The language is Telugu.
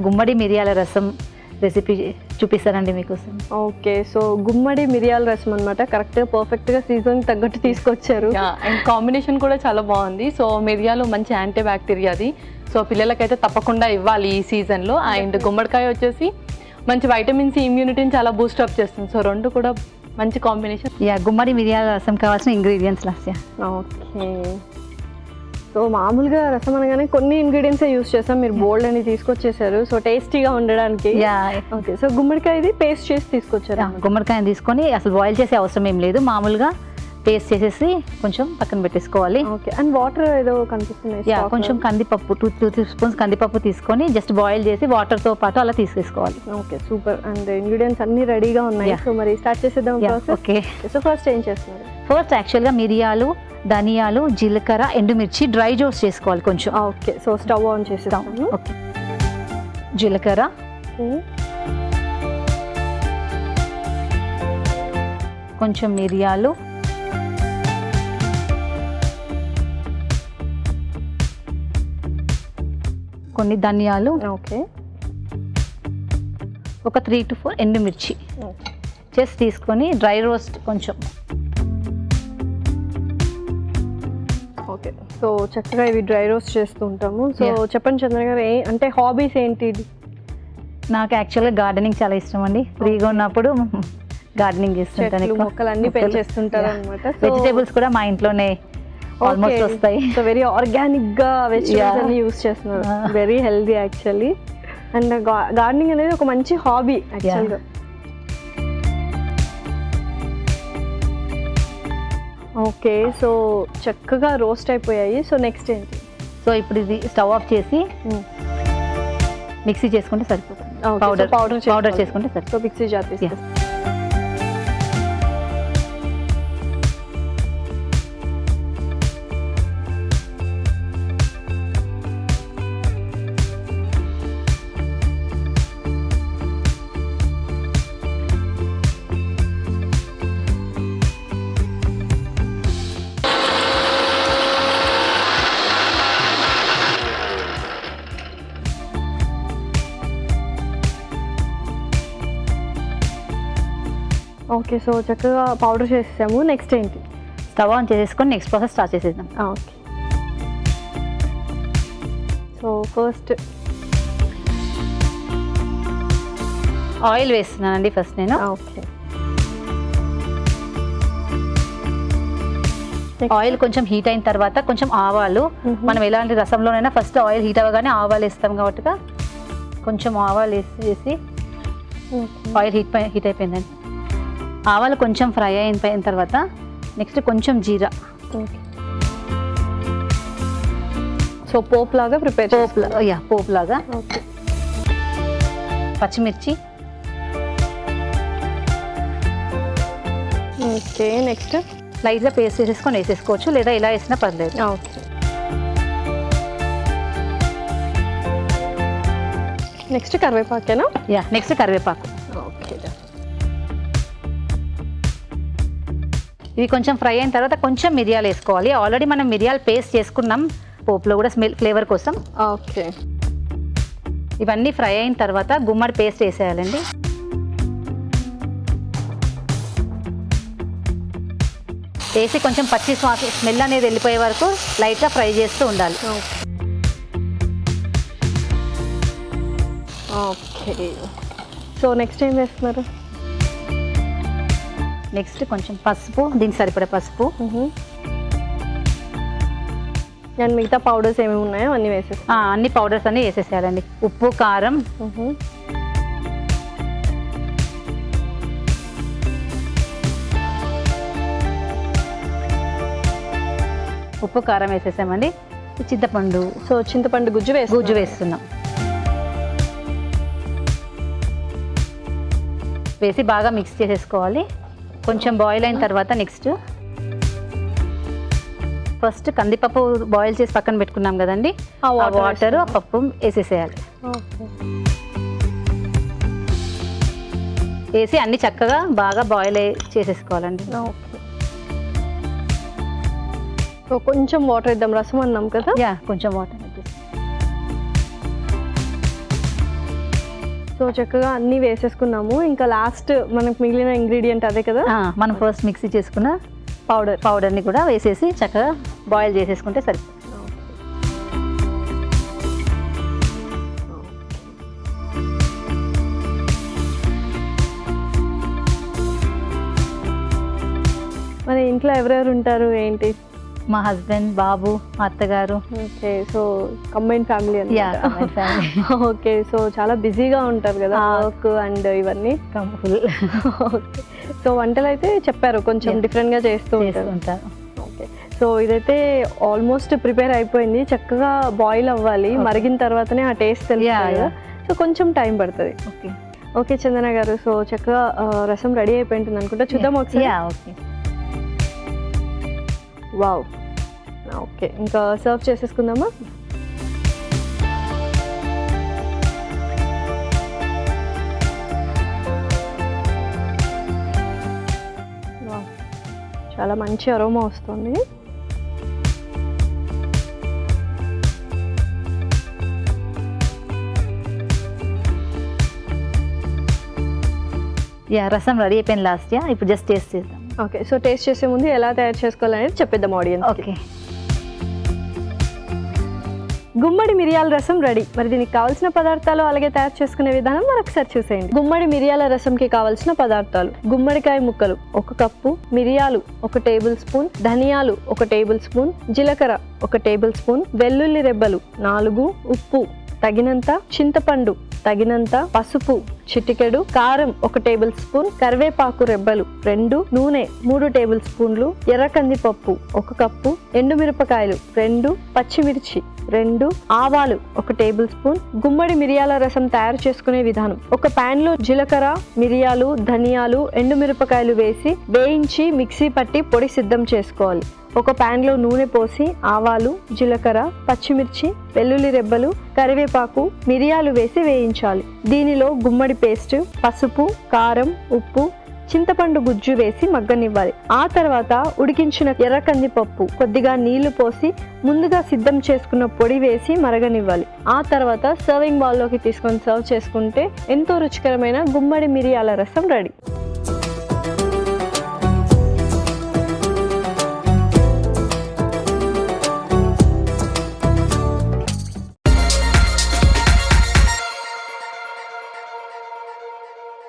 గుమ్మడి మిరియాల రసం రెసిపీ చూపిస్తానండి మీకోసం. ఓకే, సో గుమ్మడి మిరియాల రసం అనమాట. కరెక్ట్గా పర్ఫెక్ట్గా సీజన్ తగ్గట్టు తీసుకొచ్చారు. అండ్ కాంబినేషన్ కూడా చాలా బాగుంది. సో మిరియాలు మంచి యాంటీ బ్యాక్టీరియాది, సో పిల్లలకైతే తప్పకుండా ఇవ్వాలి ఈ సీజన్లో. అండ్ గుమ్మడికాయ వచ్చేసి మంచి వైటమిన్ సి ఇమ్యూనిటీని చాలా బూస్టప్ చేస్తుంది. సో రెండు కూడా మంచి కాంబినేషన్. గుమ్మడి మిరియాల రసం కావాల్సిన ఇంగ్రీడియంట్స్ లాస్య. ఓకే, సో మామూలుగా రసం అనగానే కొన్ని ఇంగ్రీడియంట్స్ యూస్ చేస్తాం, మీరు బోల్డ్ అని తీసుకొచ్చేసారు సో టేస్టీగా ఉండడానికి. ఓకే, సో గుమ్మడికాయ ఇది పేస్ట్ చేసి తీసుకొచ్చారు. గుమ్మడికాయని తీసుకొని అసలు బాయిల్ చేసే అవసరం ఏం లేదు, మామూలుగా పేస్ట్ చేసేసి కొంచెం పక్కన పెట్టేసుకోవాలి. ఓకే, అండ్ వాటర్ ఏదో కనిపిస్తుంది. కొంచెం కందిపప్పు 2-3 స్పూన్స్ కందిపప్పు తీసుకొని జస్ట్ బాయిల్ చేసి వాటర్తో పాటు అలా తీసేసుకోవాలి. Okay, super. అండ్ ఇంగ్రీడియంట్స్ అన్ని రెడీగా ఉన్నాయి. సో మరి స్టార్ట్ చేసేద్దాం. ఓకే, సో ఫస్ట్ ఏం చేస్తున్నారు? ఫస్ట్ యాక్చువల్గా మిరియాలు, ధనియాలు, జీలకర్ర, ఎండుమిర్చి డ్రై రోస్ట్ చేసుకోవాలి కొంచెం. ఓకే, సో స్టవ్ ఆన్ చేసేద్దాం. ఓకే, జీలకర్ర, కొంచెం మిరియాలు, కొన్ని ధనియాలు, ఓకే, ఒక 3 to 4 ఎండుమిర్చి చేసి తీసుకొని డ్రై రోస్ట్ కొంచెం. ఓకే, సో చక్కగా ఇవి డ్రై రోస్ట్ చేస్తూ ఉంటాము. సో చెప్పండి చంద్ర గారు, అంటే హాబీస్ ఏంటి? నాకు యాక్చువల్గా గార్డెనింగ్ చాలా ఇష్టం అండి. ఫ్రీగా ఉన్నప్పుడు గార్డెనింగ్ చేస్తుంటాను. మొక్కలు అన్ని పెంచేస్తుంటారు అనమాట. వెజిటేబుల్స్ కూడా మా ఇంట్లోనే ఆల్మోస్ట్ వస్తాయి. సో వెరీ ఆర్గానిక్ గా వెజిటేబుల్స్ అన్ని యూస్ చేస్తున్నారు. Very healthy actually. And gardening అనేది ఒక మంచి హాబీ యాక్చువల్గా. ఓకే, సో చక్కగా రోస్ట్ అయిపోయాయి. సో నెక్స్ట్ ఏంటి? సో ఇప్పుడు ఇది స్టవ్ ఆఫ్ చేసి మిక్సీ చేసుకుంటే సరిపోతుంది. పౌడర్ చేసుకుంటే సరిపోతుంది. సో మిక్సీ జార్ తీసుకో. ఓకే, సో చక్కగా పౌడర్ చేసేసాము. నెక్స్ట్ ఏంటి? స్టవ్ ఆన్ చేసేసుకొని నెక్స్ట్ ప్రాసెస్ స్టార్ట్ చేసేద్దాం. ఓకే, సో ఫస్ట్ ఆయిల్ వేస్తున్నానండి ఫస్ట్ నేను. ఓకే, ఆయిల్ కొంచెం హీట్ అయిన తర్వాత కొంచెం ఆవాలు, మనం ఎలాంటి రసంలోనైనా ఫస్ట్ ఆయిల్ హీట్ అవ్వగానే ఆవాలు వేస్తాం కాబట్టి కొంచెం ఆవాలు వేసి ఆయిల్ హీట్ అయిపోయిందండి. ఆవాలు కొంచెం ఫ్రై అయిన తర్వాత నెక్స్ట్ కొంచెం జీరా. సో పోపు లాగా ప్రిపేర్ పోపు లాగా. పచ్చిమిర్చి. ఓకే, నెక్స్ట్ లైట్గా పేస్ట్ చేసేసుకొని వేసేసుకోవచ్చు, లేదా ఇలా వేసినా పర్లేదు. ఓకే, నెక్స్ట్ కరివేపాకేనా? నెక్స్ట్ కరివేపాకు. ఓకే, ఇవి కొంచెం ఫ్రై అయిన తర్వాత కొంచెం మిరియాలు వేసుకోవాలి. ఆల్రెడీ మనం మిరియాలు పేస్ట్ చేసుకున్నాం పోపులో కూడా ఫ్లేవర్ కోసం. ఓకే, ఇవన్నీ ఫ్రై అయిన తర్వాత గుమ్మడి పేస్ట్ వేసేయాలండి. వేసి కొంచెం పచ్చి స్మెల్ అనేది వెళ్ళిపోయే వరకు లైట్గా ఫ్రై చేస్తూ ఉండాలి. ఓకే, సో నెక్స్ట్ ఏం వేస్తున్నారు? నెక్స్ట్ కొంచెం పసుపు, దీనికి సరిపడే పసుపు. అండ్ మిగతా పౌడర్స్ ఏమేమి ఉన్నాయో అన్నీ వేసేస్తాం. అన్ని పౌడర్స్ అన్నీ వేసేసేయాలండి. ఉప్పు, కారం, ఉప్పు కారం వేసేసామండి. చింతపండు. సో చింతపండు గుజ్జు వేస్తున్నాం. వేసి బాగా మిక్స్ చేసేసుకోవాలి. కొంచెం బాయిల్ అయిన తర్వాత నెక్స్ట్ ఫస్ట్ కందిపప్పు బాయిల్ చేసి పక్కన పెట్టుకున్నాం కదండి, ఆ వాటర్ ఆ పప్పు వేసేసేయాలి. వేసి అన్ని చక్కగా బాగా బాయిల్ చేసేసుకోవాలండి. సో కొంచెం వాటర్ ఇద్దాం, రసం అన్నాం కదా. కొంచెం వాటర్ సో చక్కగా అన్నీ వేసేసుకున్నాము. ఇంకా లాస్ట్ మనకు మిగిలిన ఇంగ్రీడియంట్ అదే కదా, మనం ఫస్ట్ మిక్సీ చేసుకున్న పౌడర్ని కూడా వేసేసి చక్కగా బాయిల్ చేసేసుకుంటే సరిపోతుంది. మన ఇంట్లో ఎవరెవరు ఉంటారు ఏంటి? మా హస్బెండ్, బాబు, మా అత్తగారు. ఓకే, సో కంబైన్ ఫ్యామిలీ అని. ఓకే, సో చాలా బిజీగా ఉంటారు కదా వర్క్ అండ్ ఇవన్నీ. ఓకే, సో వంటలు అయితే చెప్పారు కొంచెం డిఫరెంట్గా చేస్తూ ఉంటారు. ఓకే, సో ఇదైతే ఆల్మోస్ట్ ప్రిపేర్ అయిపోయింది. చక్కగా బాయిల్ అవ్వాలి, మరిగిన తర్వాతనే ఆ టేస్ట్ తెలుస్తుంది కదా, సో కొంచెం టైం పడుతుంది. ఓకే ఓకే చందన గారు, సో చక్కగా రసం రెడీ అయిపోయింటుంది అనుకుంటా. చూద్దాం ఒకసారి. Okay, wow. ఓకే, ఇంకా సర్వ్ చేసేసుకుందామా? వావ్, చాలా మంచి అరోమా వస్తుంది. రసం రెడీ అయిపోయింది లాస్ట్. ఇప్పుడు జస్ట్ టేస్ట్ చేద్దాం. ఓకే, సో టేస్ట్ చేసే ముందు ఎలా తయారు చేసుకోవాలనేది చెప్పేద్దాం ఆడియన్స్. ఓకే, గుమ్మడి మిరియాల రసం రెడీ. మరి దీనికి కావాల్సిన పదార్థాలు అలాగే తయారు చేసుకునే విధానం మరొకసారి చూసేయండి. గుమ్మడి మిరియాల రసంకి కావాల్సిన పదార్థాలు: గుమ్మడికాయ ముక్కలు 1 కప్పు, మిరియాలు 1 టేబుల్ స్పూన్, ధనియాలు 1 టేబుల్ స్పూన్, జీలకర్ర 1 టేబుల్ స్పూన్, వెల్లుల్లి రెబ్బలు 4, ఉప్పు తగినంత, చింతపండు తగినంత, పసుపు చిటికెడు, కారం 1 టేబుల్ స్పూన్, కరివేపాకు రెబ్బలు 2, నూనె 3 టేబుల్ స్పూన్లు, ఎర్ర కందిపప్పు 1 కప్పు, ఎండుమిరపకాయలు 2, పచ్చిమిర్చి 2, ఆవాలు 1 టేబుల్ స్పూన్. గుమ్మడి మిరియాల రసం తయారు చేసుకునే విధానం: ఒక పాన్ లో జీలకర్ర, మిరియాలు, ధనియాలు, ఎండుమిరపకాయలు వేసి వేయించి మిక్సీ పట్టి పొడి సిద్ధం చేసుకోవాలి. ఒక పాన్ లో నూనె పోసి ఆవాలు, జీలకర్ర, పచ్చిమిర్చి, వెల్లుల్లి రెబ్బలు, కరివేపాకు, మిరియాలు వేసి వేయించాలి. దీనిలో గుమ్మడి పేస్ట్, పసుపు, కారం, ఉప్పు, చింతపండు గుజ్జు వేసి మగ్గనివ్వాలి. ఆ తర్వాత ఉడికించిన ఎర్ర కందిపప్పు, కొద్దిగా నీళ్లు పోసి ముందుగా సిద్ధం చేసుకున్న పొడి వేసి మరగనివ్వాలి. ఆ తర్వాత సర్వింగ్ బౌల్లోకి తీసుకొని సర్వ్ చేసుకుంటే ఎంతో రుచికరమైన గుమ్మడి మిరియాల రసం రెడీ.